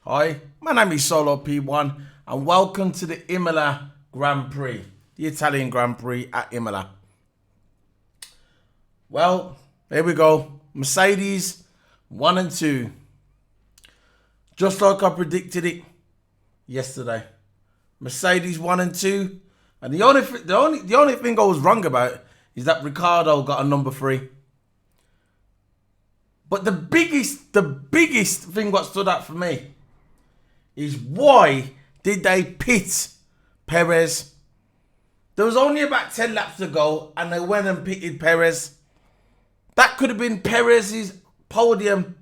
Hi, my name is Solo P1 and welcome to the Imola Grand Prix, the Italian Grand Prix at Imola. Well, here we go. Mercedes 1 and 2. Just like I predicted it yesterday. Mercedes 1 and 2. And the only thing I was wrong about is that Ricciardo got a number 3. But the biggest thing what stood out for me is why did they pit Perez? There was only about 10 laps to go and they went and pitted Perez. That could have been Perez's podium.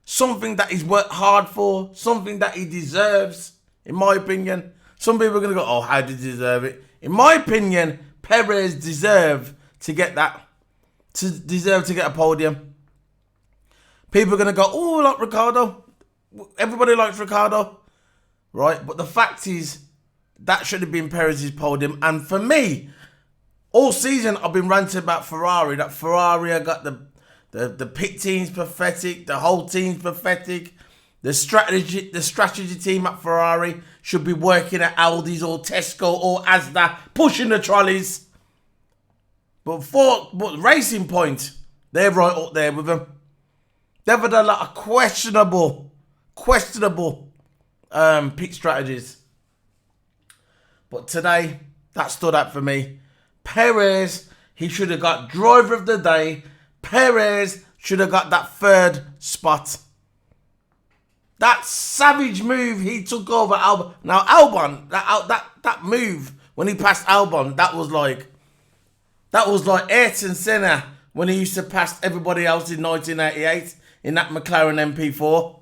Something that he's worked hard for. Something that he deserves, in my opinion. Some people are going to go, oh, how did he deserve it? In my opinion, Perez deserved to get that. Deserve to get a podium. People are going to go, oh, like Ricciardo. Everybody likes Ricciardo. Right? But the fact is, that should have been Perez's podium. And for me, all season I've been ranting about Ferrari. That Ferrari, I got the pit team's pathetic. The whole team's pathetic. The strategy team at Ferrari should be working at Aldi's or Tesco or Asda, pushing the trolleys. But Racing Point, they're right up there with them. They've had a lot of questionable pit strategies. But today, that stood out for me. Perez, he should have got driver of the day. Perez should have got that 3rd spot. That savage move he took over Albon. Now Albon, that move when he passed Albon, that was like Ayrton Senna when he used to pass everybody else in 1988 in that McLaren MP4.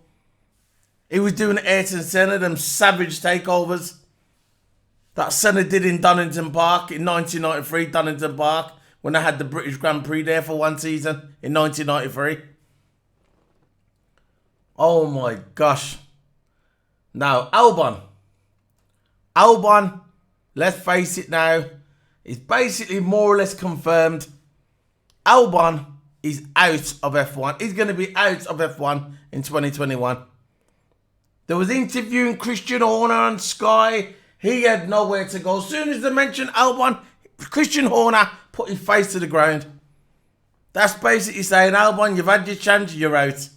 He was doing Ayrton Senna, them savage takeovers that Senna did in Donington Park in 1993, Donington Park, when they had the British Grand Prix there for one season in 1993. Oh my gosh. Now, Albon, let's face it now, is basically more or less confirmed. Albon is out of F1. He's going to be out of F1 in 2021. There was interviewing Christian Horner on Sky. He had nowhere to go. As soon as they mentioned Albon, Christian Horner put his face to the ground. That's basically saying, Albon, you've had your chance, you're out.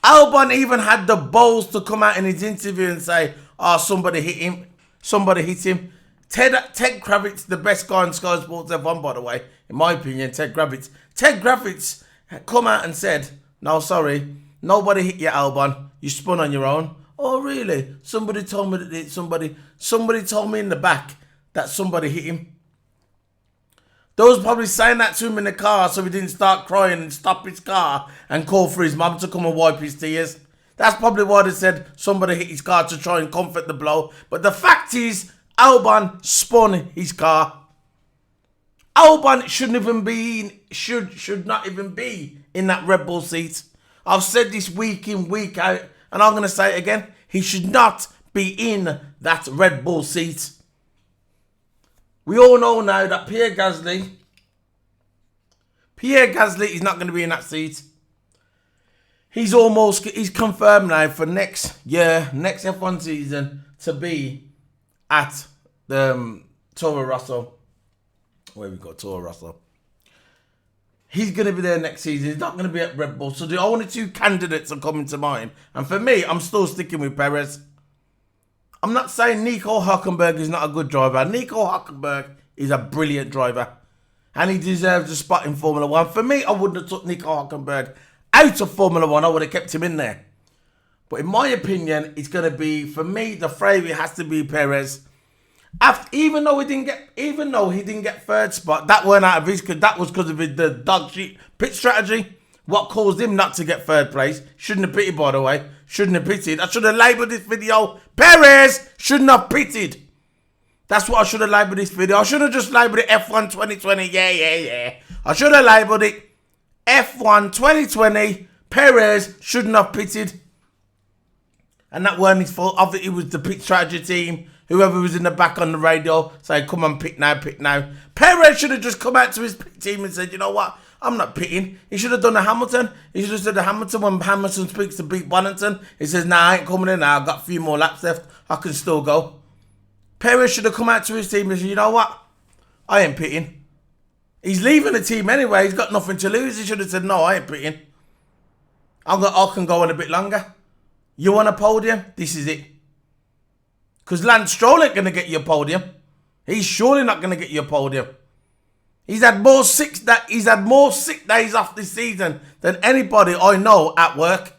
Albon even had the balls to come out in his interview and say, oh, somebody hit him. Somebody hit him. Ted Kravitz, the best guy on Sky Sports F1, by the way, in my opinion, Ted Kravitz. Ted Kravitz come out and said, no, sorry, nobody hit you, Albon. You spun on your own. Oh, really? Somebody told me that somebody told me in the back that somebody hit him. They was probably saying that to him in the car so he didn't start crying and stop his car and call for his mum to come and wipe his tears. That's probably why they said somebody hit his car to try and comfort the blow. But the fact is, Albon spun his car. Albon should not even be in that Red Bull seat. I've said this week in, week out, and I'm going to say it again. He should not be in that Red Bull seat. We all know now that Pierre Gasly is not going to be in that seat. He's confirmed now for next F1 season to be at the Toro Rosso. Where we got Toro Rosso. He's going to be there next season. He's not going to be at Red Bull. So the only 2 candidates are coming to mind. And for me, I'm still sticking with Perez. I'm not saying Nico Hülkenberg is not a good driver. Nico Hülkenberg is a brilliant driver. And he deserves a spot in Formula 1. For me, I wouldn't have took Nico Hülkenberg out of Formula 1. I would have kept him in there. But in my opinion, it's going to be, for me, the favourite has to be Perez. Even though he didn't get 3rd spot, that weren't out of his, that was because of the dog shit pit strategy. What caused him not to get 3rd place? Shouldn't have pitted, by the way. Shouldn't have pitted. I should have labelled this video, Perez shouldn't have pitted. That's what I should have labelled this video. I should have just labelled it F1 2020. Yeah. I should have labelled it F1 2020. Perez shouldn't have pitted. And that weren't his fault. I think it was the pit strategy team Whoever was in the back on the radio saying, come on, pit now, pit now. Perez should have just come out to his pit team and said, you know what? I'm not pitting. He should have done the Hamilton. He should have said the Hamilton when Hamilton speaks to beat Bonington. He says, nah, I ain't coming in now. I've got a few more laps left. I can still go. Perez should have come out to his team and said, you know what? I ain't pitting. He's leaving the team anyway. He's got nothing to lose. He should have said, no, I ain't pitting. I can go on a bit longer. You want a podium? This is it. Because Lance Stroll ain't going to get you a podium. He's surely not going to get you a podium. He's had more sick days off this season than anybody I know at work.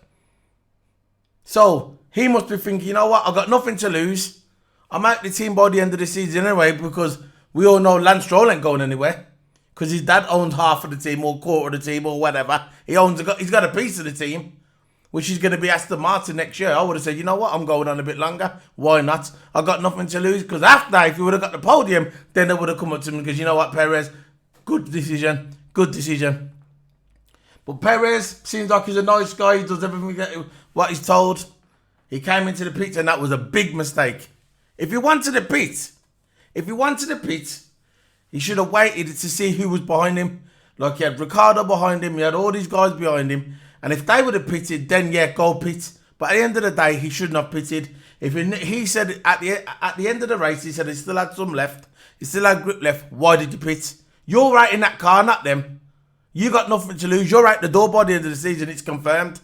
So he must be thinking, you know what? I've got nothing to lose. I'm out the team by the end of the season anyway, because we all know Lance Stroll ain't going anywhere. Because his dad owns half of the team or quarter of the team or whatever. He's got a piece of the team, which is going to be Aston Martin next year. I would have said, you know what? I'm going on a bit longer. Why not? I got nothing to lose. Because after, if you would have got the podium, then they would have come up to me. Because you know what, Perez? Good decision. Good decision. But Perez seems like he's a nice guy. He does everything what he's told. He came into the pits and that was a big mistake. If he wanted the pit, he should have waited to see who was behind him. Like he had Ricciardo behind him. He had all these guys behind him. And if they would have pitted, then yeah, go pit. But at the end of the day, he shouldn't have pitted. He said at the end of the race, he said he still had some left. He still had grip left. Why did you pit? You're right in that car, not them. You got nothing to lose. You're out the door by the end of the season. It's confirmed.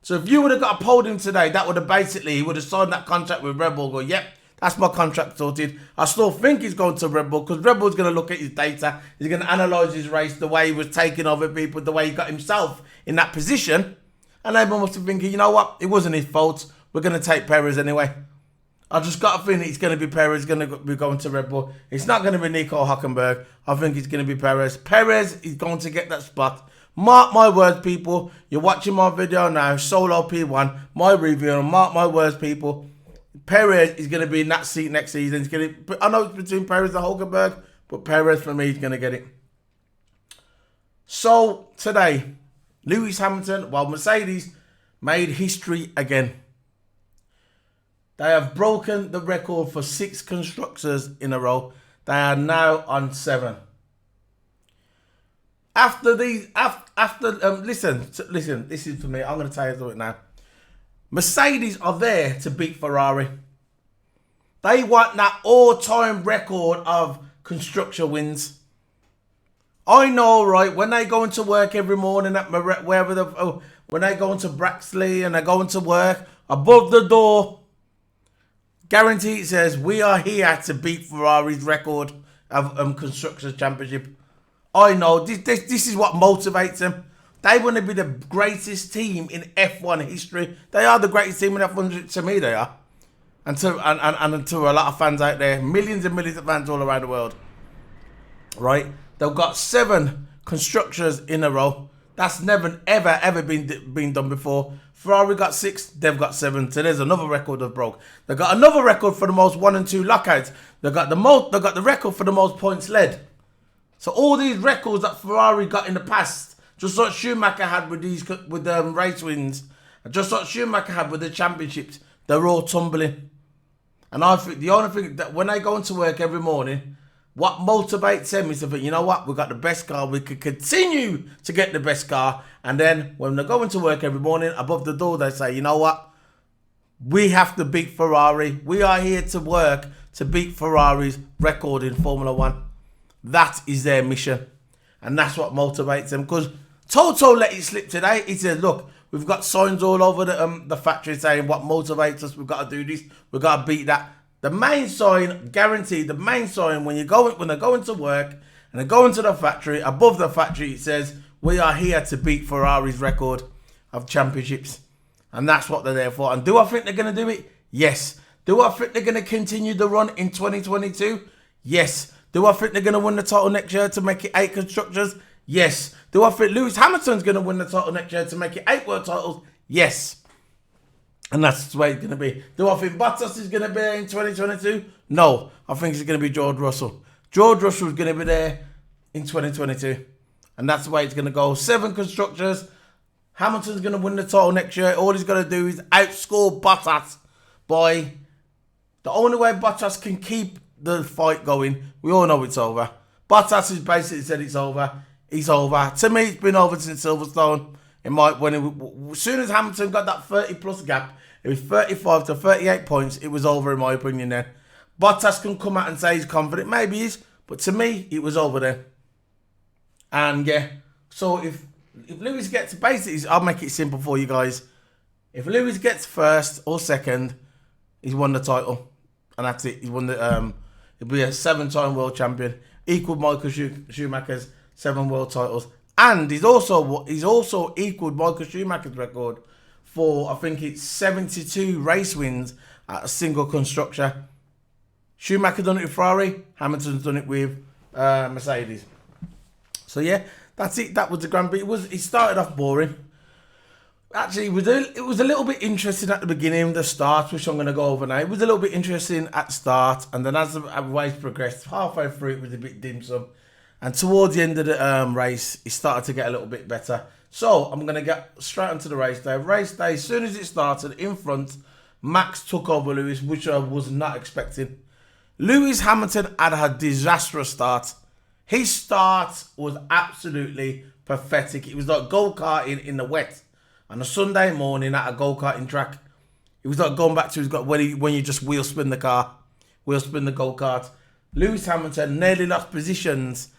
So if you would have got a podium today, that would have basically, he would have signed that contract with Red Bull. Go, yep, that's my contract sorted. I still think he's going to Red Bull because Red Bull's going to look at his data. He's going to analyse his race, the way he was taking over people, the way he got himself in that position. And everyone must be thinking, you know what? It wasn't his fault. We're going to take Perez anyway. I just got a feeling it's going to be Perez going to be going to Red Bull. It's not going to be Nico Hülkenberg. I think it's going to be Perez. Perez is going to get that spot. Mark my words, people. You're watching my video now, Solo P1, my review, and mark my words, people. Perez is going to be in that seat next season. I know it's between Perez and Hülkenberg, but Perez for me is going to get it. So today, Lewis Hamilton, Mercedes made history again. They have broken the record for 6 constructors in a row. They are now on 7. Listen, this is for me. I'm going to tell you something now. Mercedes are there to beat Ferrari. They want that all-time record of constructor wins. I know, right? When they go into work every morning at when they go into Braxley and they go into work, above the door, guaranteed it says, we are here to beat Ferrari's record of Constructors' Championship. I know, this is what motivates them. They want to be the greatest team in F1 history. They are the greatest team in F1, to me they are. And to a lot of fans out there, millions and millions of fans all around the world. Right? They've got 7 constructors in a row. That's never, ever been done before. Ferrari got 6, they've got 7. So there's another record they've broke. They've got another record for the most 1 and 2 lockouts. They've got the record for the most points led. So all these records that Ferrari got in the past, just like Schumacher had with race wins, and just like Schumacher had with the championships, they're all tumbling. And I think the only thing that when they go into work every morning, what motivates them is to think, you know what, we've got the best car, we could continue to get the best car. And then when they go into work every morning, above the door, they say, you know what, we have to beat Ferrari. We are here to work to beat Ferrari's record in Formula 1. That is their mission. And that's what motivates them. Because Toto let it slip today. He said, look, we've got signs all over the factory saying what motivates us. We've got to do this. We've got to beat that. The main sign, guaranteed, the main sign when they're going to work and they go into the factory, above the factory, it says, we are here to beat Ferrari's record of championships. And that's what they're there for. And do I think they're going to do it? Yes. Do I think they're going to continue the run in 2022? Yes. Do I think they're going to win the title next year to make it 8 constructors? Yes. Do I think Lewis Hamilton's going to win the title next year to make it 8 world titles? Yes. And that's the way it's going to be. Do I think Bottas is going to be there in 2022? No. I think it's going to be George Russell. George Russell is going to be there in 2022. And that's the way it's going to go. 7 constructors. Hamilton's going to win the title next year. All he's got to do is outscore Bottas by The only way Bottas can keep the fight going, we all know it's over. Bottas has basically said it's over. It's over. To me, it's been over since Silverstone. As soon as Hamilton got that 30+ gap, it was 35 to 38 points. It was over, in my opinion. Then Bottas can come out and say he's confident. Maybe he is, but to me, it was over then. And yeah, so if Lewis gets, basically, I'll make it simple for you guys. If Lewis gets first or second, he's won the title, and that's it. He won the he'll be a 7-time world champion, equal Michael Schumacher's 7 world titles, and he's also equaled Michael Schumacher's record for, I think it's 72 race wins at a single constructor. Schumacher done it with Ferrari, Hamilton's done it with Mercedes. So yeah, that's it. That was the Grand Prix. It started off boring. Actually, it was a little bit interesting at the beginning, the start, which I'm going to go over now. It was a little bit interesting at the start, and then as the race progressed, halfway through it was a bit dim sum. And towards the end of the race, it started to get a little bit better. So I'm going to get straight onto the race day. Race day, as soon as it started, in front, Max took over Lewis, which I was not expecting. Lewis Hamilton had a disastrous start. His start was absolutely pathetic. It was like go-karting in the wet on a Sunday morning at a go-karting track. It was like going back to when you just wheel spin the go-kart. Lewis Hamilton nearly lost positions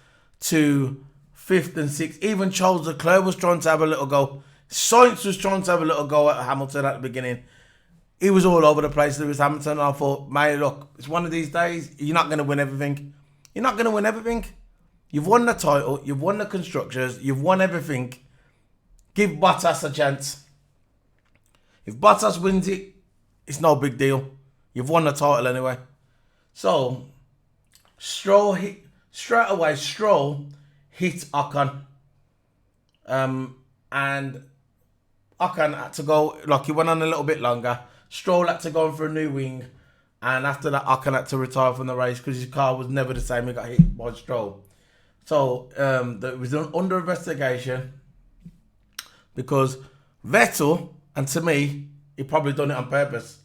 to 5th and 6th. Even Charles Leclerc was trying to have a little go. Sainz was trying to have a little go at Hamilton at the beginning. He was all over the place, Lewis Hamilton. I thought, mate, look, it's one of these days. You're not going to win everything. You're not going to win everything. You've won the title. You've won the constructors. You've won everything. Give Bottas a chance. If Bottas wins it, it's no big deal. You've won the title anyway. So, Stroll hit Ocon. And Ocon had to go, like, he went on a little bit longer. Stroll had to go in for a new wing. And after that, Ocon had to retire from the race because his car was never the same. He got hit by Stroll. So, it was under investigation because Vettel, and to me, he probably done it on purpose.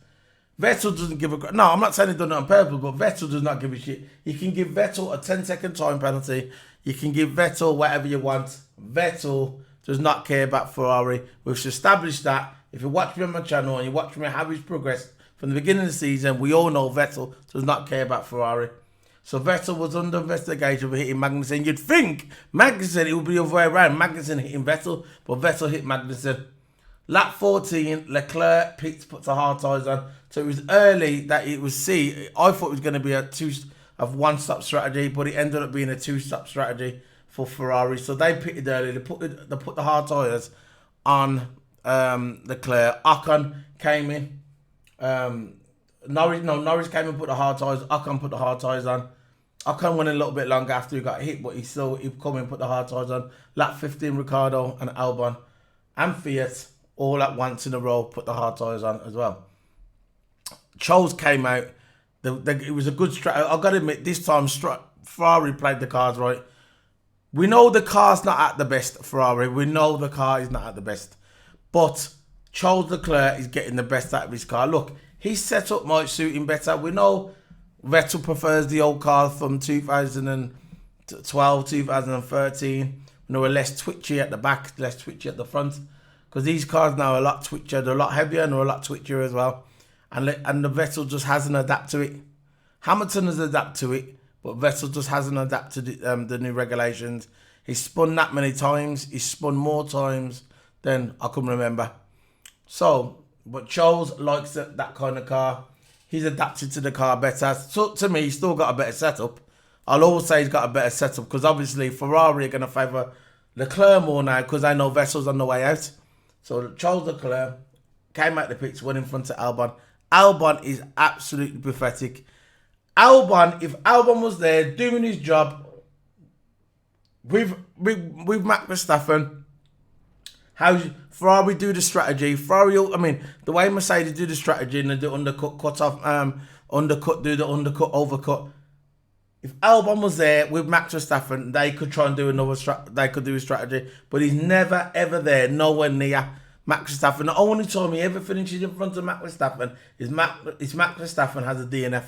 Vettel doesn't give a... No, I'm not saying he done it on purpose, but Vettel does not give a shit. You can give Vettel a 10-second time penalty. You can give Vettel whatever you want. Vettel does not care about Ferrari. We've established that. If you watch me on my channel and you watch me how he's progressed from the beginning of the season, we all know Vettel does not care about Ferrari. So Vettel was under investigation for hitting Magnussen. You'd think Magnussen, it would be the other way around. Magnussen hitting Vettel, but Vettel hit Magnussen. Lap 14, Leclerc puts the hard tyres on. So it was early that it was I thought it was going to be a one-stop strategy, but it ended up being a 2-stop strategy for Ferrari. So they pitted early. They put the hard tyres on Leclerc. Ocon came in. Norris came and put the hard tyres. Ocon put the hard tyres on. Ocon went a little bit longer after he got hit, but he come and put the hard tyres on. Lap 15, Ricciardo and Albon and Fiat all at once in a row put the hard tyres on as well. Charles came out. It was a good strategy. I've got to admit, this time Ferrari played the cards right. We know the car's not at the best, Ferrari. We know the car is not at the best. But Charles Leclerc is getting the best out of his car. Look, his setup might suit him better. We know Vettel prefers the old car from 2012, 2013. They were less twitchy at the back, less twitchy at the front. Because these cars now are a lot twitchier. They're a lot heavier and they're a lot twitchier as well. And the Vettel just hasn't adapted to it. Hamilton has adapted to it, but Vettel just hasn't adapted to the new regulations. He's spun that many times. He's spun more times than I can remember. So, but Charles likes that kind of car. He's adapted to the car better. So to me, he's still got a better setup. I'll always say he's got a better setup because obviously Ferrari are going to favour Leclerc more now because I know Vettel's on the way out. So Charles Leclerc came out the pits, went in front of Albon. Albon is absolutely pathetic. If Albon was there doing his job with Max Verstappen, how Ferrari do the strategy, the way Mercedes do the strategy and they do undercut, do the undercut, overcut. If Albon was there with Max Verstappen, they could try and do they could do a strategy, but he's never ever there, nowhere near. Max Verstappen. The only time he ever finishes in front of Max Verstappen is Max Verstappen has a DNF.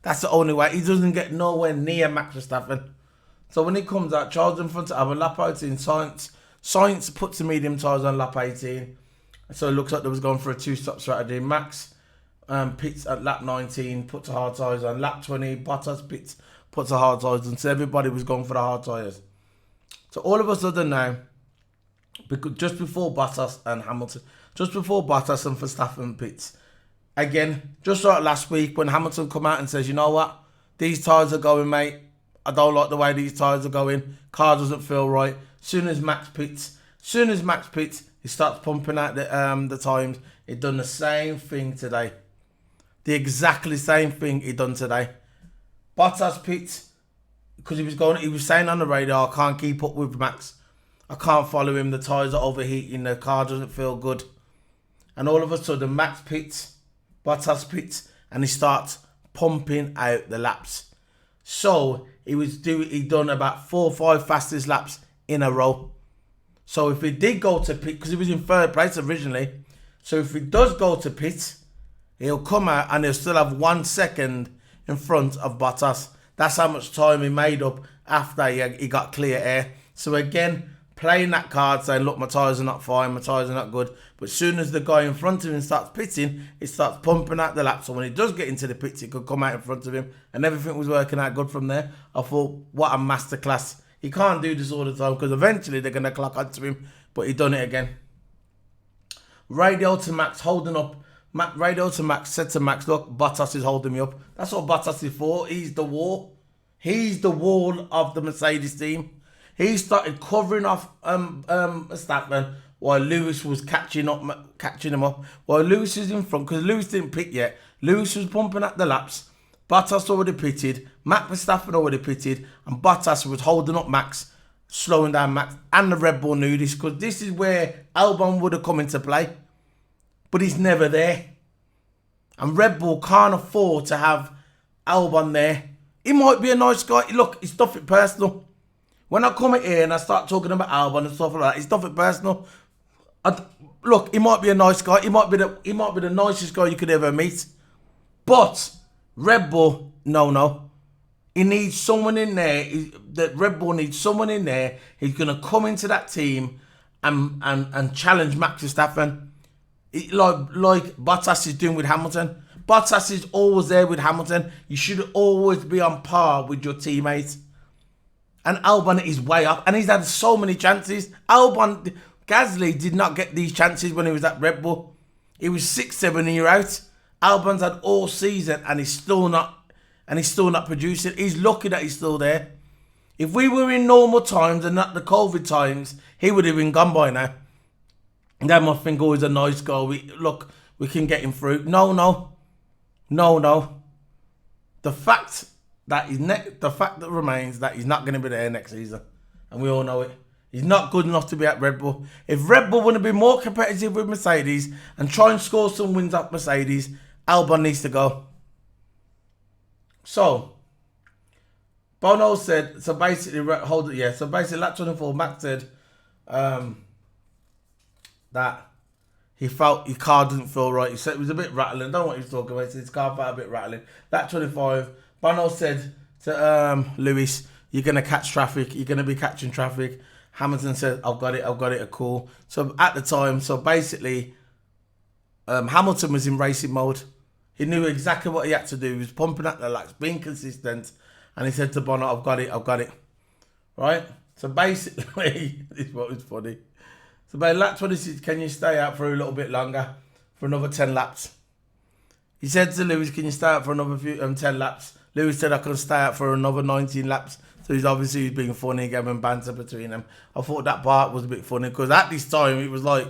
That's the only way. He doesn't get nowhere near Max Verstappen. So when he comes out, Charles in front of him, lap 18, Science puts the medium tyres on lap 18. So it looks like they was going for a two-stop strategy. Max pits at lap 19, puts the hard tyres on. Lap 20, Bottas pits, puts the hard tyres on. So everybody was going for the hard tyres. So all of a sudden now, because just before Bottas and Verstappen pits, again, just like last week when Hamilton come out and says, you know what, these tyres are going, mate. I don't like the way these tyres are going. Car doesn't feel right. Soon as Max pits, he starts pumping out the times. He done the same thing today. The exactly same thing he done today. Bottas pits because he was saying on the radio, I can't keep up with Max. I can't follow him. The tyres are overheating. The car doesn't feel good. And all of a sudden, Max pits, Bottas pits, and he starts pumping out the laps. So he done about 4 or 5 fastest laps in a row. So if he did go to pit, because he was in 3rd place originally, so if he does go to pit, he'll come out and he'll still have 1 second in front of Bottas. That's how much time he made up after he got clear air. So again, playing that card, saying, look, my tyres are not fine, my tyres are not good. But as soon as the guy in front of him starts pitting, it starts pumping out the laps. So when he does get into the pits, it could come out in front of him. And everything was working out good from there. I thought, what a masterclass. He can't do this all the time because eventually they're going to clock onto him. But he done it again. Radio to Max, holding up. Radio to Max said to Max, look, Bottas is holding me up. That's what Bottas is for. He's the wall. He's the wall of the Mercedes team. He started covering off Verstappen while Lewis was catching him up. While Lewis is in front, because Lewis didn't pit yet. Lewis was pumping at the laps. Bottas already pitted. Max Verstappen already pitted. And Bottas was holding up Max, slowing down Max. And the Red Bull knew this, because this is where Albon would have come into play. But he's never there. And Red Bull can't afford to have Albon there. He might be a nice guy. Look, it's nothing personal. When I come in here and I start talking about Albon and stuff like that, it's nothing personal. Look, he might be a nice guy. He might be the nicest guy you could ever meet. But Red Bull, no. He needs someone in there. Red Bull needs someone in there who's going to come into that team and challenge Max Verstappen. Like Bottas is doing with Hamilton. Bottas is always there with Hamilton. You should always be on par with your teammates. And Albon is way up. And he's had so many chances. Gasly did not get these chances when he was at Red Bull. He was 6-7 years out. Albon's had all season and he's still not producing. He's lucky that he's still there. If we were in normal times and not the COVID times, he would have been gone by now. Then I think, oh, he's a nice guy. We can get him through. No. The fact that remains that he's not going to be there next season, and we all know it. He's not good enough to be at Red Bull. If Red Bull want to be more competitive with Mercedes and try and score some wins up Mercedes, Albon needs to go. So Bono said, so basically lap 24, Max said that he felt his car didn't feel right. He said it was a bit rattling. I don't know what he was talking about. He said his car felt a bit rattling. Lap 25, Bono said to Lewis, you're going to catch traffic. You're going to be catching traffic. Hamilton said, I've got it, cool. So at the time, basically, Hamilton was in racing mode. He knew exactly what he had to do. He was pumping at the laps, being consistent. And he said to Bono, I've got it. Right? So basically, this is what was funny. So by lap 26, can you stay out for a little bit longer? For another 10 laps? He said to Lewis, can you stay out for another 10 laps? Lewis said, I can stay out for another 19 laps. So he's being funny, having banter between them. I thought that part was a bit funny because at this time, it was like,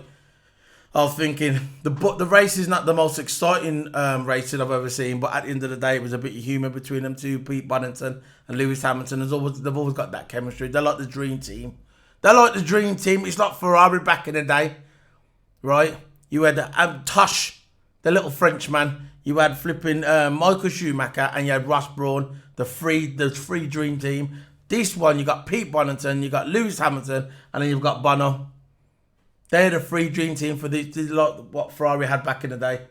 I was thinking, the race is not the most exciting racing I've ever seen, but at the end of the day, it was a bit of humour between them two, Pete Bonington and Lewis Hamilton. They've always got that chemistry. They're like the dream team. It's like Ferrari back in the day, right? You had Tosh, the little Frenchman. You had flipping Michael Schumacher, and you had Ross Brawn, the free dream team. This one, you got Pete Bonington, you got Lewis Hamilton, and then you've got Bono. They're the free dream team for this is like what Ferrari had back in the day.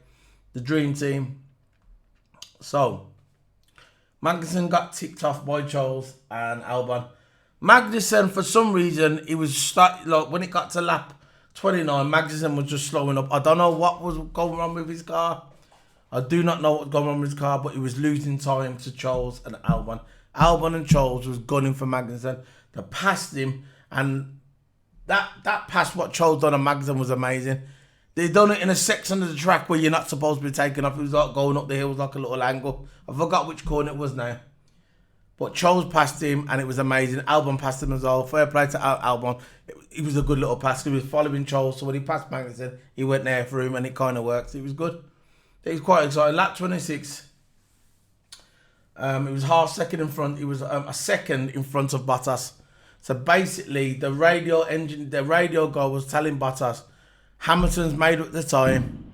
The dream team. So, Magnussen got ticked off by Charles and Albon. Magnussen, for some reason, he was like when it got to lap 29, Magnussen was just slowing up. I don't know what was going on with his car. I do not know what was going on with his car, but he was losing time to Charles and Albon. Albon and Charles was gunning for Magnussen. They passed him, and that pass what Charles done on Magnussen was amazing. They done it in a section of the track where you're not supposed to be taking off. It was like going up the hills like a little angle. I forgot which corner it was now. But Charles passed him, and it was amazing. Albon passed him as well. Fair play to Albon. It was a good little pass. He was following Charles, so when he passed Magnussen, he went there for him, and it kind of worked. It was good. It was quite exciting. Lap 26. It was half second in front. It was a second in front of Bottas. So basically, the radio guy was telling Bottas, Hamilton's made up the time.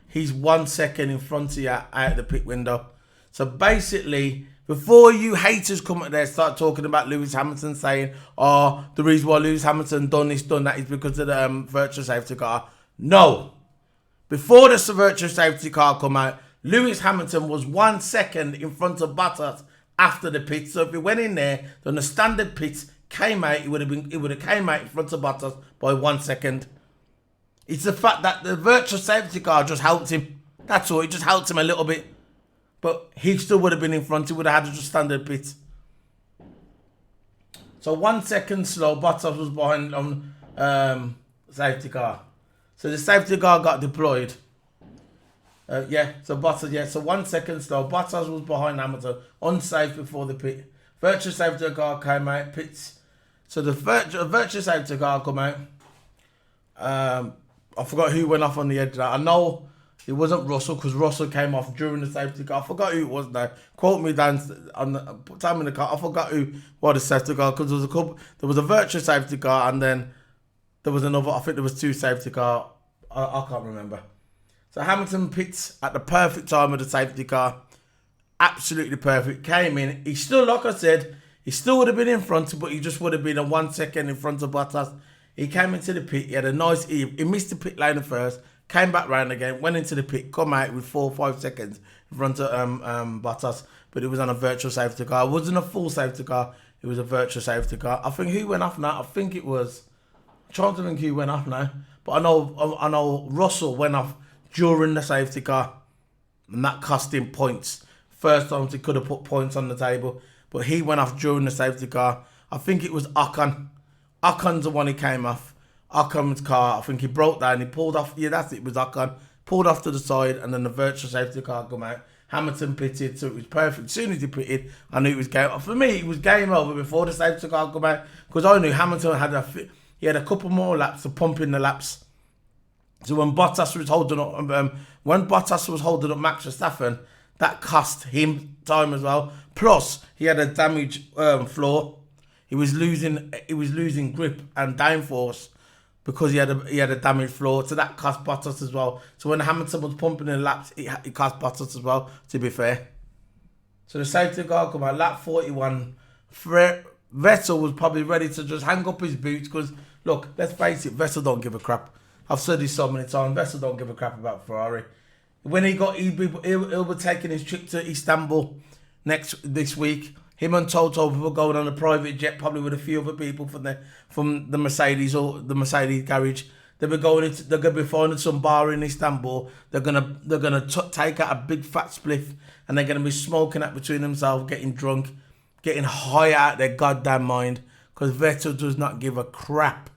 He's 1 second in front of you out the pit window. So basically, before you haters come up there start talking about Lewis Hamilton saying, oh, the reason why Lewis Hamilton done this, done that is because of the virtual safety car. No. Before the virtual safety car come out, Lewis Hamilton was 1 second in front of Bottas after the pit. So if he went in there, then the standard pit came out, it would have came out in front of Bottas by 1 second. It's the fact that the virtual safety car just helped him. That's all. It just helped him a little bit. But he still would have been in front. He would have had just standard pit. So 1 second slow, Bottas was behind on safety car. So the safety car got deployed. So Bottas, so 1 second slow. Bottas was behind Hamilton, unsafe before the pit. Virtual safety car came out, pits. So the virtual safety car come out. I forgot who went off on the edge of that. I know it wasn't Russell because Russell came off during the safety car. I forgot who it was now. Quote me down on the time in the car. I forgot who was the safety car because there was a virtual safety car and then there was another. I think there was two safety car. I can't remember. So Hamilton pits at the perfect time of the safety car. Absolutely perfect. Came in. He still, like I said, he still would have been in front, but he just would have been a 1 second in front of Bottas. He came into the pit. He had a nice. He missed the pit lane at first. Came back round again. Went into the pit. Come out with 4 or 5 seconds in front of Bottas. But it was on a virtual safety car. It wasn't a full safety car. It was a virtual safety car. I think who went off now? I think it was. I'm trying to think who went off now. But I know Russell went off during the safety car, and that cost him points. First time he could have put points on the table, but he went off during the safety car. I think it was Ocon. Ocon's the one he came off. Ocon's car, I think he broke down. He pulled off. Yeah, that's it. It was Ocon. Pulled off to the side, and then the virtual safety car come out. Hamilton pitted, so it was perfect. As soon as he pitted, I knew it was game. For me, it was game over before the safety car come out because I knew Hamilton had a couple more laps to pump in the laps. So when Bottas was holding up, Max Verstappen, that cost him time as well. Plus, he had a damaged floor. He was losing grip and downforce because he had a damaged floor. So that cost Bottas as well. So when Hamilton was pumping in laps, it cost Bottas as well. To be fair, so the safety car come out lap 41. Vettel was probably ready to just hang up his boots because look, let's face it, Vettel don't give a crap. I've said this so many times. Vettel don't give a crap about Ferrari. When he'll be taking his trip to Istanbul this week. Him and Toto were going on a private jet, probably with a few other people from the Mercedes or the Mercedes garage. They're gonna be finding some bar in Istanbul. They're gonna take out a big fat spliff and they're gonna be smoking that between themselves, getting drunk, getting high out their goddamn mind. Because Vettel does not give a crap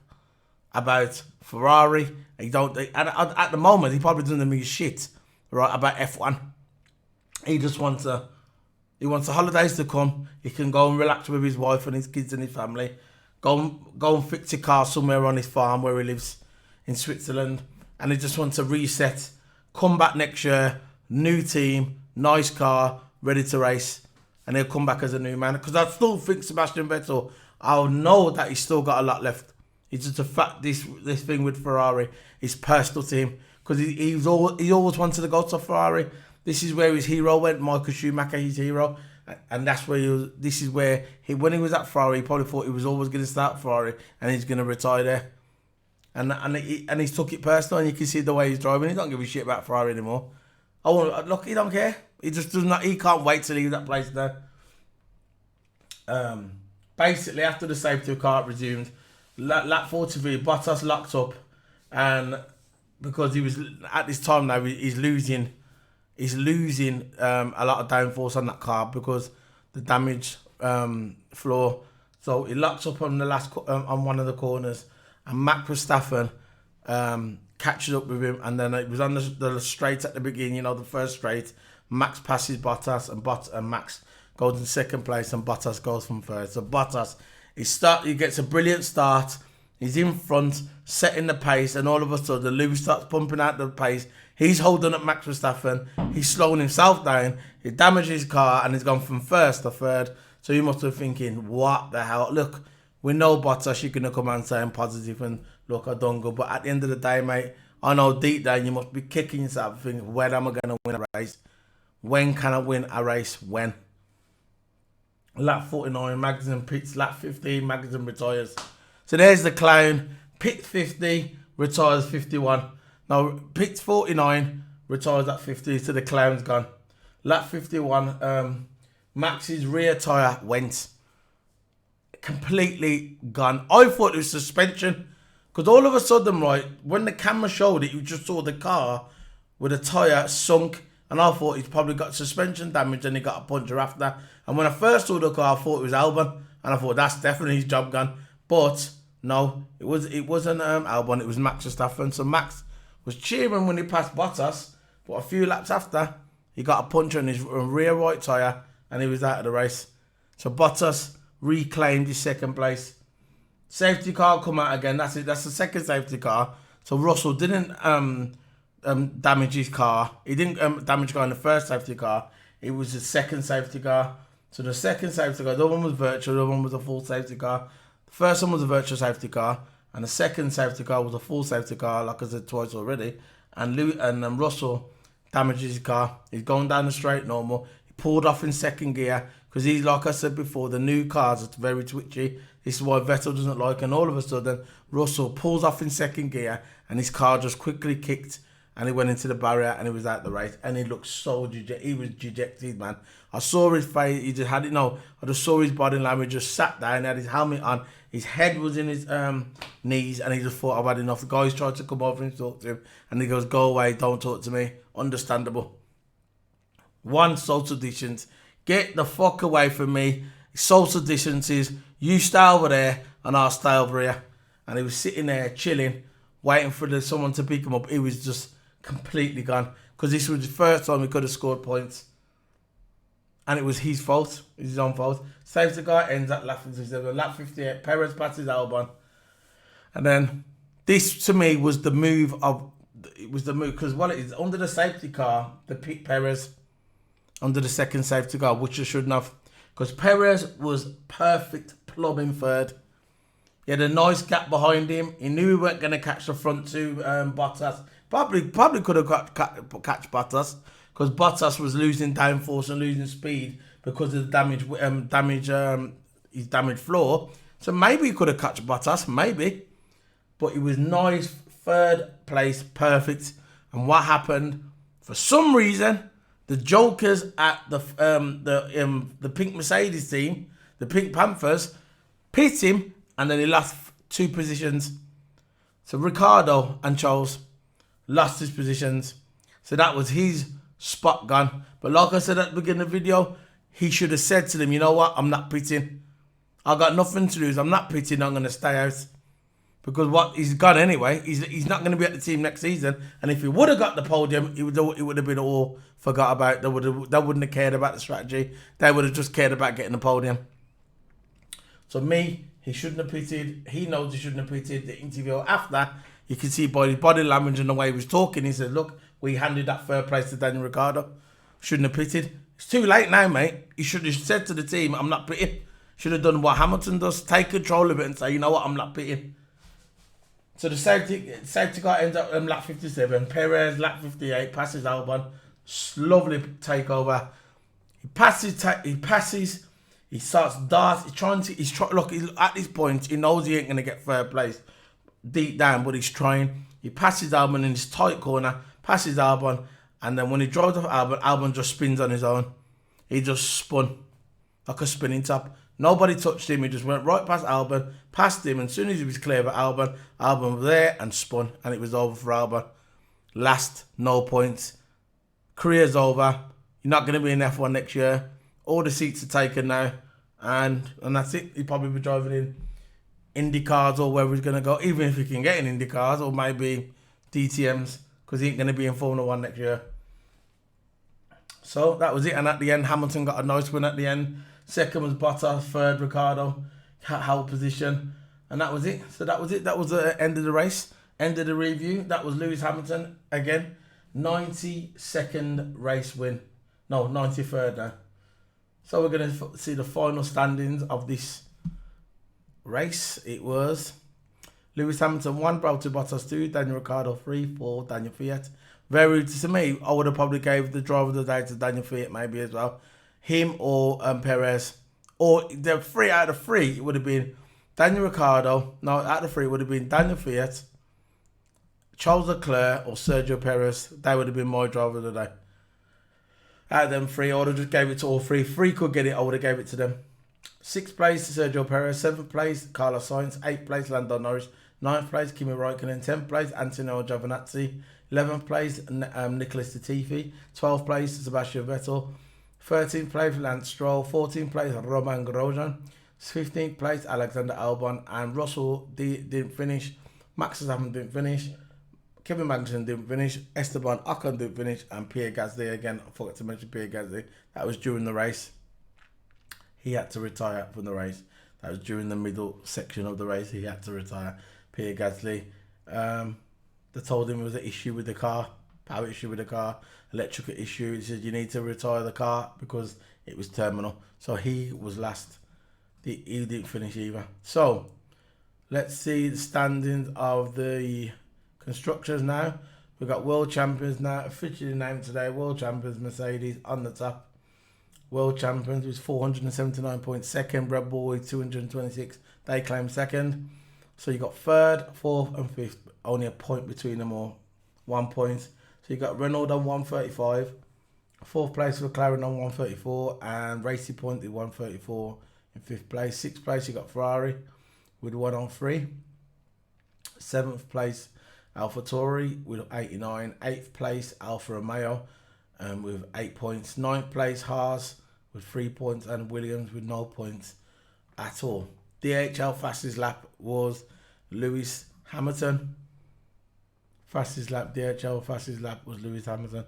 about Ferrari. At the moment, he probably doesn't give a shit, right, about F1. He just wants the holidays to come. He can go and relax with his wife and his kids and his family. Go and fix a car somewhere on his farm where he lives in Switzerland. And he just wants to reset. Come back next year, new team, nice car, ready to race. And he'll come back as a new man. Because I still think Sebastian Vettel, I'll know that he's still got a lot left. It's just a fact this thing with Ferrari is personal to him. Because he always wanted to go to Ferrari. This is where his hero went, Michael Schumacher, his hero. And that's where when he was at Ferrari, he probably thought he was always going to start Ferrari and he's going to retire there. and he's took it personal, and you can see the way he's driving. He don't give a shit about Ferrari anymore. Oh, look, he don't care. He just does not. He can't wait to leave that place now. Basically, after the safety car resumed, lap 43, Bottas locked up, and because he was at this time now, he's losing a lot of downforce on that car because the damaged floor. So he locks up on the last on one of the corners, and Max Verstappen catches up with him, and then it was on the straight at the beginning, you know, the first straight. Max passes Bottas, and Max goes in second place, and Bottas goes from third. So Bottas, he gets a brilliant start. He's in front, setting the pace, and all of a sudden, Lewis starts pumping out the pace. He's holding up Max Verstappen. He's slowing himself down. He damaged his car, and he's gone from first to third. So you must be thinking, what the hell? Look, we know Bottas, you're going to come out and saying positive, and look, I done good. But at the end of the day, mate, I know deep down you must be kicking yourself, thinking, when am I going to win a race? When can I win a race? When? Lap 49, Magnussen pits. Lap 15, Magnussen retires. So there's the clown. Pit 50, retires 51. Now, pit 49, retires at 50, so the clown's gone. Lap 51, Max's rear tyre went. Completely gone. I thought it was suspension. Because all of a sudden, right, when the camera showed it, you just saw the car with a tyre sunk. And I thought he's probably got suspension damage and he got a puncture after. And when I first saw the car, I thought it was Albon. And I thought, that's definitely his job gone. But no, it wasn't Albon, it was Max Verstappen. So Max was cheering when he passed Bottas. But a few laps after, he got a puncture in his rear right tyre and he was out of the race. So Bottas reclaimed his second place. Safety car come out again. That's it. That's the second safety car. So Russell didn't damage his car. He didn't damage car in the first safety car. It was the second safety car. So the second safety car, the other one was virtual, the other one was a full safety car. The first one was a virtual safety car, and the second safety car was a full safety car, like I said twice already. And Russell damaged his car. He's going down the straight normal. He pulled off in second gear because he's, like I said before, the new cars are very twitchy. This is why Vettel doesn't like. And all of a sudden, Russell pulls off in second gear, and his car just quickly kicked. And he went into the barrier and he was out the race. And he looked so dejected. He was dejected, man. I saw his face. He just had it. No, I just saw his body language. Just sat down. He had his helmet on. His head was in his knees. And he just thought, I've had enough. The guys tried to come over and talk to him. And he goes, go away. Don't talk to me. Understandable. One, social distance. Get the fuck away from me. Social distance is you stay over there and I'll stay over here. And he was sitting there chilling, waiting for someone to pick him up. He was just completely gone because this was the first time he could have scored points, and it was his fault. It was his own fault. Safety car ends at lap 57. Lap 58, Perez passes Albon, and then this to me was the move of. It was the move because what it is under the safety car, the pit Perez under the second safety car, which you shouldn't have, because Perez was perfect plumbing third. He had a nice gap behind him. He knew he weren't going to catch the front two Bottas. Probably could have catch Bottas because Bottas was losing downforce and losing speed because of the his damaged floor. So maybe he could have catch Bottas, maybe. But it was nice, third place, perfect. And what happened? For some reason, the jokers at the Pink Mercedes team, the Pink Panthers, pit him, and then he lost 2 positions. So Ricciardo and Charles lost his positions. So that was his spot gone. But like I said at the beginning of the video, he should have said to them, you know what, I'm not pitting. I got nothing to lose. I'm not pitting. I'm going to stay out. Because what he's gone anyway. He's not going to be at the team next season. And if he would have got the podium, it would have been all forgot about. They wouldn't have cared about the strategy. They would have just cared about getting the podium. So he shouldn't have pitted. He knows he shouldn't have pitted. The interview after, you can see by his body language and the way he was talking, he said, look, we handed that third place to Daniel Ricciardo. Shouldn't have pitted. It's too late now, mate. You should have said to the team, I'm not pitting. Should have done what Hamilton does. Take control of it and say, you know what, I'm not pitting. So the safety car ends up lap 57. Perez, lap 58, passes Albon. Lovely takeover. He passes. He starts dart. Look, at this point, he knows he ain't going to get third place. deep down, but he's trying. He passes Albon in his tight corner, passes Albon, and then when he drives off Albon, Albon just spins on his own. He just spun like a spinning top. Nobody touched him. He just went right past Albon, passed him, and as soon as he was clear of Albon, Albon was there and spun, and it was over for Albon. Last, no points. Career's over. You're not going to be in F1 next year. All the seats are taken now, and that's it. He'll probably be driving in Indy cars or wherever he's going to go, even if he can get in Indy cars or maybe DTMs, because he ain't going to be in Formula 1 next year. So that was it, and at the end, Hamilton got a nice win at the end. Second was Bottas, third Ricciardo, held position, and that was it. So that was it. That was the end of the race, end of the review. That was Lewis Hamilton again, 92nd race win. No, 93rd now. So we're going to see the final standings of this race. It was Lewis Hamilton 1, Valtteri Bottas 2, Daniel Ricciardo 3, 4, Daniel Kvyat. Very, to me, I would have probably gave the driver of the day to Daniel Kvyat maybe as well. Him or Perez. Or the 3 out of 3, it would have been Daniel Ricciardo. No, out of 3, it would have been Daniel Kvyat, Charles Leclerc, or Sergio Perez. They would have been my driver of the day. Out of them 3, I would have just gave it to all 3. 3 could get it, I would have gave it to them. 6th place, Sergio Perez. 7th place, Carlos Sainz. 8th place, Lando Norris. 9th place, Kimi Raikkonen. 10th place, Antonio Giovinazzi. 11th place, Nicholas Latifi. 12th place, Sebastian Vettel. 13th place, Lance Stroll. 14th place, Romain Grosjean. 15th place, Alexander Albon. And Russell didn't finish. Max Verstappen didn't finish. Kevin Magnussen didn't finish. Esteban Ocon didn't finish. And Pierre Gasly, again, I forgot to mention Pierre Gasly. That was during the race. He had to retire from the race. That was during the middle section of the race. He had to retire. Pierre Gasly. They told him there was an issue with the car. Power issue with the car. Electrical issue. He said you need to retire the car because it was terminal. So he was last. He didn't finish either. So let's see the standings of the constructors now. We've got world champions now. Officially named today. World champions Mercedes on the top. World champions with 479 points. Second, Red Bull with 226. They claim second. So you got third, fourth, and fifth. Only a point between them all. 1 point. So you got Renault on 135. Fourth place for McLaren on 134. And Racing Point with 134 in fifth place. Sixth place you got Ferrari with 103. Seventh place AlphaTauri with 89. Eighth place Alfa Romeo with 8 points. Ninth place Haas with 3 points, and Williams with no points at all. DHL fastest lap was Lewis Hamilton. DHL fastest lap was Lewis Hamilton.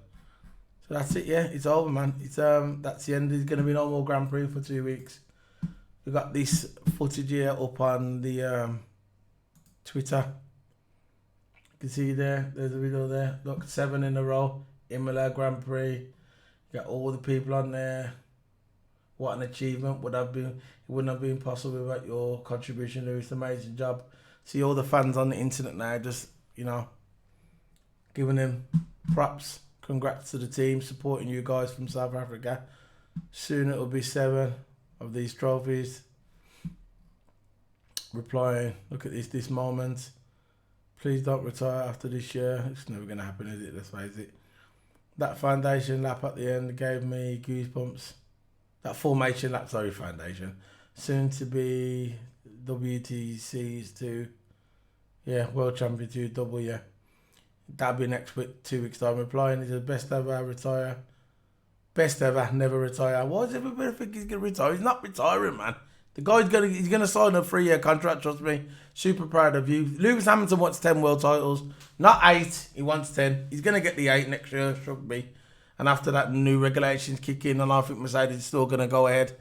So that's it, yeah. It's over, man. It's that's the end. There's gonna be no more Grand Prix for 2 weeks. We got this footage here up on the Twitter. You can see there's a video there. Look, 7 in a row. Imola Grand Prix. You got all the people on there. What an achievement would have been. It wouldn't have been possible without your contribution, Lewis. Amazing job. See all the fans on the internet now, just, you know, giving them props. Congrats to the team, supporting you guys from South Africa. Soon it'll be 7 of these trophies. Replying, look at this moment. Please don't retire after this year. It's never going to happen, is it? Let's face it. That foundation lap at the end gave me goosebumps. That formation lap, foundation. Soon to be WTCs 2. Yeah, World Champion 2 double, yeah. That'll be next week, 2 weeks time. Replying, he's the best ever retire. Best ever, never retire. Why does everybody think he's going to retire? He's not retiring, man. The guy's he's gonna sign a 3-year contract, trust me. Super proud of you. Lewis Hamilton wants 10 world titles. Not 8, he wants 10. He's going to get the 8 next year, should be. And after that, new regulations kick in, and I think Mercedes is still going to go ahead.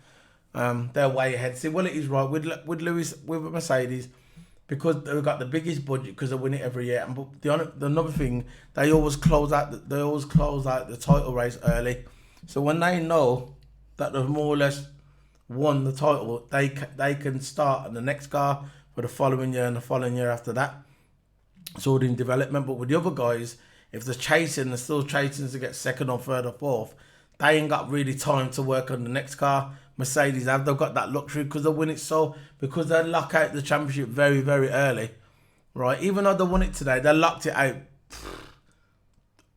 They're way ahead. See, well, it is right. With Lewis, with Mercedes, because they've got the biggest budget, because they win it every year. And another thing, they always close out the title race early. So when they know that they've more or less won the title, they can start on the next car for the following year and the following year after that. It's already in development. But with the other guys, if they're still chasing to get second or third or fourth, they ain't got really time to work on the next car. Mercedes they've got that luxury because they win it because they lock out the championship very, very early. right? Even though they won it today, they locked it out.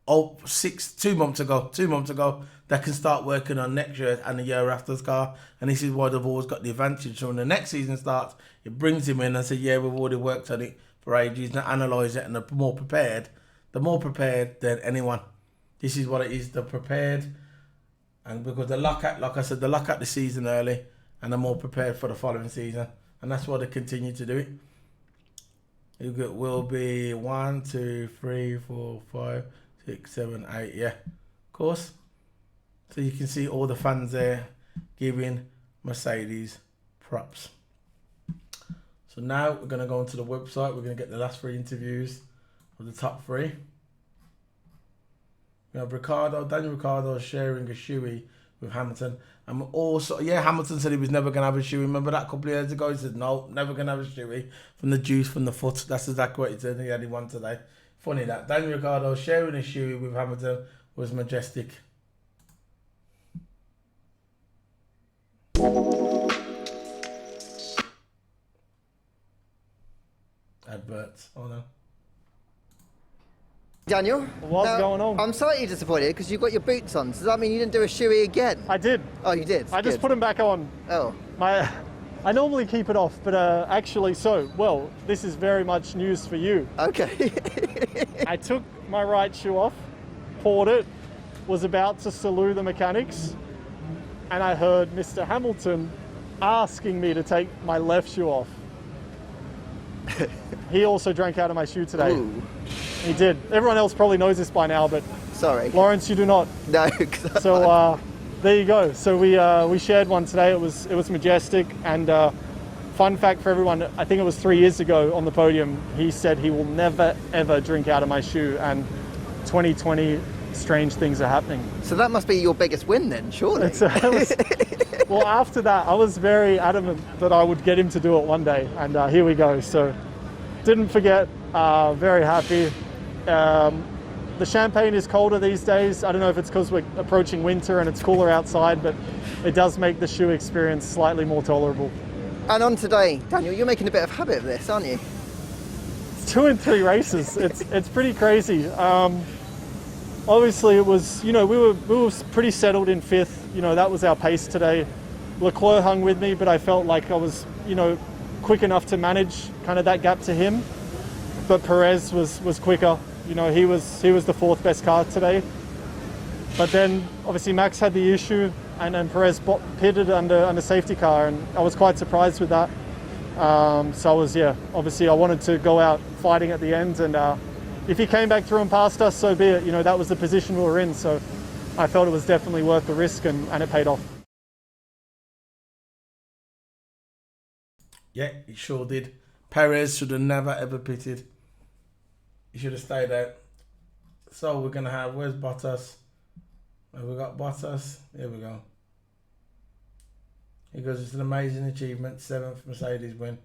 Oh, 2 months ago. 2 months ago, they can start working on next year and the year after's car. And this is why they've always got the advantage. So when the next season starts, it brings him in and says, yeah, we've already worked on it for ages, and analyse it, and they're more prepared. They're more prepared than anyone. This is what it is. They're prepared. And because they lock out, like I said, they lock out the season early, and they're more prepared for the following season. And that's why they continue to do it. It will be 1, 2, 3, 4, 5, 6, 7, 8. Yeah, of course. So you can see all the fans there giving Mercedes props. So now we're going to go onto the website. We're going to get the last 3 interviews of the top 3. We have Daniel Ricciardo sharing a shoey with Hamilton. And also, yeah, Hamilton said he was never going to have a shoey. Remember that a couple of years ago? He said, no, never going to have a shoey from the juice from the foot. That's exactly what he said. He had one today. Funny that. Daniel Ricciardo sharing a shoey with Hamilton was majestic. Adverts. Oh no. Daniel, what's going on? I'm slightly disappointed because you've got your boots on. Does that mean you didn't do a shoey again? I did. Oh, you did? I just put them back on. Oh. I normally keep it off, but actually this is very much news for you. Okay. I took my right shoe off, poured it, was about to salute the mechanics, and I heard Mr. Hamilton asking me to take my left shoe off. He also drank out of my shoe today. Ooh. He did. Everyone else probably knows this by now, but sorry, Lawrence, you do not. No. So there you go. So we shared one today. It was majestic. And fun fact for everyone: I think it was 3 years ago on the podium. He said he will never ever drink out of my shoe. And 2020, strange things are happening. So that must be your biggest win then, surely. Well, after that, I was very adamant that I would get him to do it one day, and here we go. So didn't forget. Very happy. The champagne is colder these days. I don't know if it's because we're approaching winter and it's cooler outside, but it does make the shoe experience slightly more tolerable. And on today, Daniel, you're making a bit of habit of this, aren't you? It's 2 and 3 races. It's pretty crazy. Obviously, it was, we were pretty settled in 5th. That was our pace today. Leclerc hung with me, but I felt like I was, quick enough to manage kind of that gap to him. But Perez was quicker. He was the 4th best car today. But then obviously Max had the issue, and then Perez pitted under safety car, and I was quite surprised with that. So I was, obviously I wanted to go out fighting at the end, and if he came back through and passed us, so be it. That was the position we were in, so I felt it was definitely worth the risk, and it paid off. Yeah, it sure did. Perez should have never ever pitted. He should have stayed out. So we're going to have, where's Bottas? Have we got Bottas? Here we go. He goes, it's an amazing achievement. 7th Mercedes win.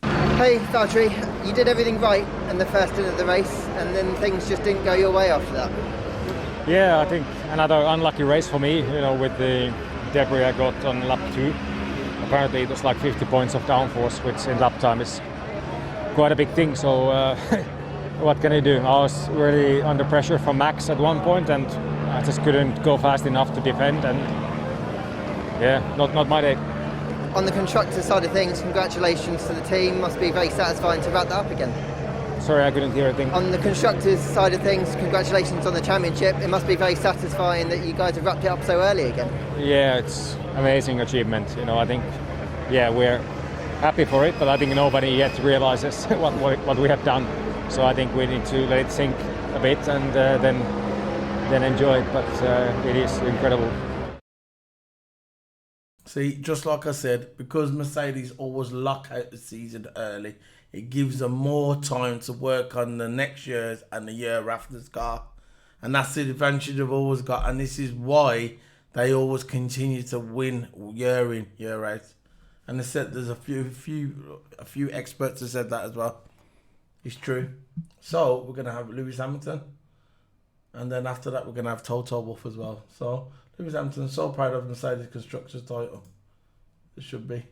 Hey, Valtteri, you did everything right in the first end of the race, and then things just didn't go your way after that. Yeah, I think another unlucky race for me, with the debris I got on lap 2. Apparently it was like 50 points of downforce, which in lap time is quite a big thing. So what can I do? I was really under pressure from Max at one point, and I just couldn't go fast enough to defend. And yeah, not my day. On the constructor side of things, congratulations to the team. Must be very satisfying to wrap that up again. Sorry, I couldn't hear a thing. On the constructors side of things, congratulations on the championship. It must be very satisfying that you guys have wrapped it up so early again. Yeah, it's amazing achievement. I think, we're happy for it, but I think nobody yet realizes what we have done. So I think we need to let it sink a bit and then enjoy it. But it is incredible. See, just like I said, because Mercedes always lock out the season early, it gives them more time to work on the next year's and the year after's car. And that's the advantage they've always got. And this is why they always continue to win year in, year out. And they said there's a few experts have said that as well. It's true. So we're going to have Lewis Hamilton. And then after that, we're going to have Toto Wolff as well. So Lewis Hamilton, so proud of Mercedes Constructors title. It should be.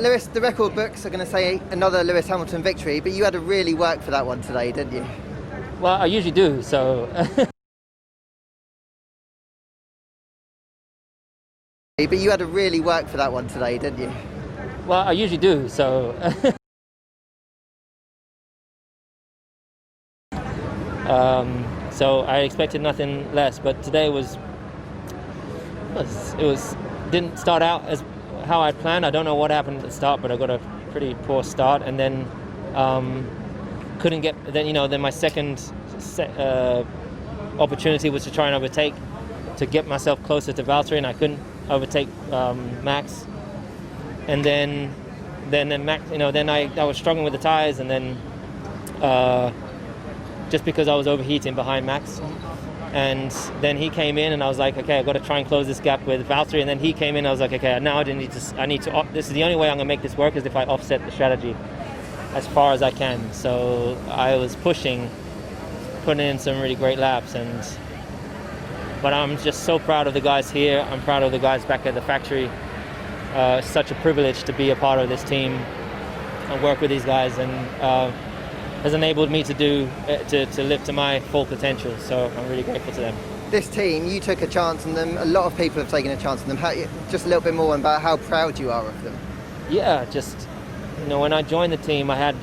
Lewis, the record books are going to say another Lewis Hamilton victory, but you had to really work for that one today, didn't you? Well, I usually do, so. But you had to really work for that one today, didn't you? Well, I usually do, so. So I expected nothing less, but today didn't start out as how I'd planned. I don't know what happened at the start, but I got a pretty poor start, and then couldn't get. Then my second opportunity was to try and overtake, to get myself closer to Valtteri, and I couldn't overtake Max. And then Max, then I was struggling with the tires, and then just because I was overheating behind Max. And then he came in, and I was like, okay, I've got to try and close this gap with Valtteri. And then he came in, I was like, okay, now I need to. This is the only way I'm gonna make this work is if I offset the strategy as far as I can. So I was putting in some really great laps, but I'm just so proud of the guys here. I'm proud of the guys back at the factory. It's such a privilege to be a part of this team and work with these guys, and has enabled me to live to my full potential. So I'm really grateful to them. This team, you took a chance on them. A lot of people have taken a chance on them. Just a little bit more about how proud you are of them. Yeah, just when I joined the team, I had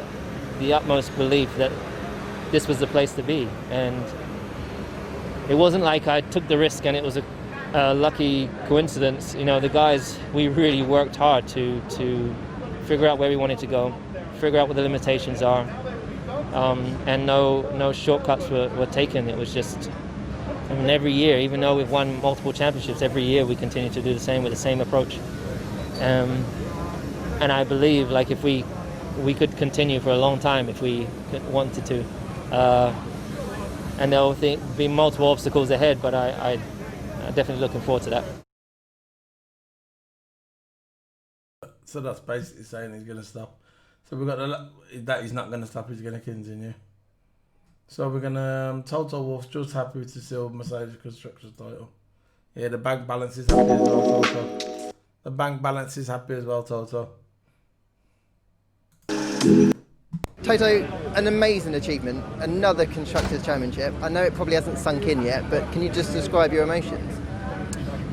the utmost belief that this was the place to be, and it wasn't like I took the risk and it was a lucky coincidence. The guys, we really worked hard to figure out where we wanted to go, figure out what the limitations are, and no shortcuts were taken. It was just, every year, even though we've won multiple championships, every year we continue to do the same with the same approach. And I believe, if we could continue for a long time if we wanted to. And there'll be multiple obstacles ahead, but I'm definitely looking forward to that. So that's basically saying he's going to stop. So we've got that he's not going to stop, he's going to continue. So we're going to, Toto Wolff's just happy with the silver Mercedes Constructors title. Yeah, the bank balance is happy as well, Toto. The bank balance is happy as well, Toto. Toto, an amazing achievement, another Constructors' Championship. I know it probably hasn't sunk in yet, but can you just describe your emotions?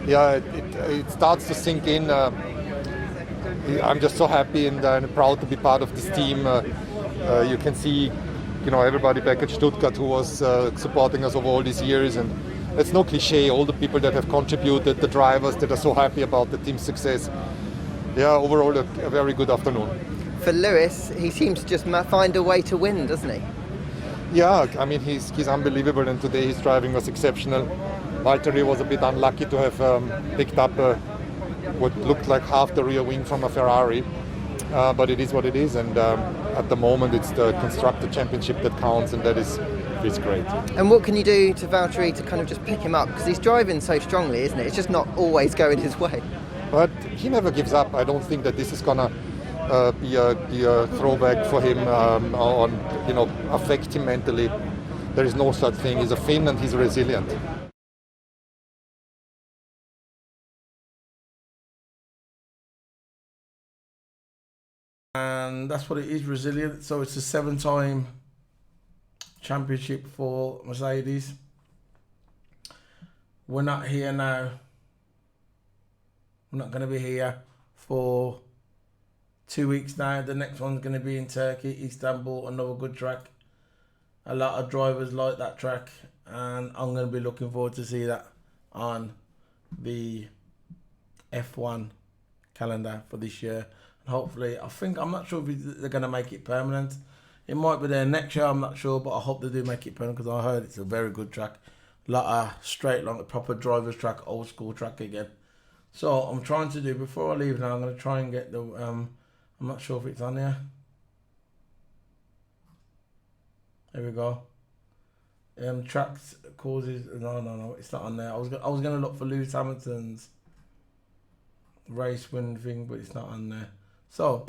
Yeah, it starts to sink in. I'm just so happy and proud to be part of this team. You can see, everybody back at Stuttgart who was supporting us over all these years, and it's no cliche. All the people that have contributed, the drivers that are so happy about the team's success. Yeah, overall a very good afternoon. For Lewis, he seems to just find a way to win, doesn't he? Yeah, he's unbelievable, and today his driving was exceptional. Valtteri was a bit unlucky to have picked up what looked like half the rear wing from a Ferrari, but it is what it is, and at the moment it's the Constructor Championship that counts, and that is great. And what can you do to Valtteri to kind of just pick him up? Because he's driving so strongly, isn't it? It's just not always going his way. But he never gives up. I don't think that this is gonna be a throwback for him affect him mentally. There is no such thing. He's a Finn and he's resilient. And that's what it is, resilient. So it's a 7-time championship for Mercedes. We're not here now. We're not going to be here for 2 weeks now. The next one's going to be in Turkey, Istanbul, another good track. A lot of drivers like that track, and I'm going to be looking forward to see that on the F1 calendar for this year. And hopefully, I'm not sure if they're going to make it permanent. It might be there next year, I'm not sure, but I hope they do make it permanent because I heard it's a very good track. A lot of straight, long, proper driver's track, old school track again. So I'm trying to do, before I leave now, I'm going to try and get the, I'm not sure if it's on here. There we go. Tracks causes, no, it's not on there. I was going to look for Lewis Hamilton's race win thing, but it's not on there. So,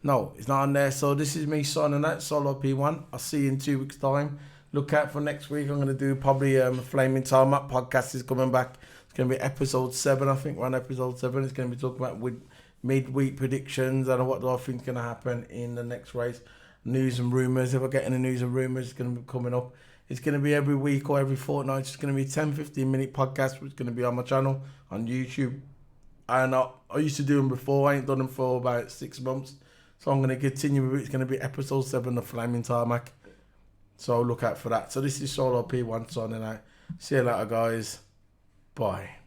no, it's not on there. So this is me signing out, Solo P1. I'll see you in 2 weeks' time. look out for next week. I'm going to do probably Flaming Tarmac podcast is coming back. It's going to be episode 7. I think we're on episode 7. It's going to be talking about with midweek predictions and what do I think is going to happen in the next race. News and rumours. If I get any news and rumours, it's going to be coming up. It's going to be every week or every fortnight. It's going to be 10-15 minute podcast, which is going to be on my channel on YouTube. And I used to do them before. I ain't done them for about 6 months. So I'm going to continue with it. It's going to be episode 7 of Flaming Tarmac. So look out for that. So this is Solo P1 signing out. See you later, guys. Bye.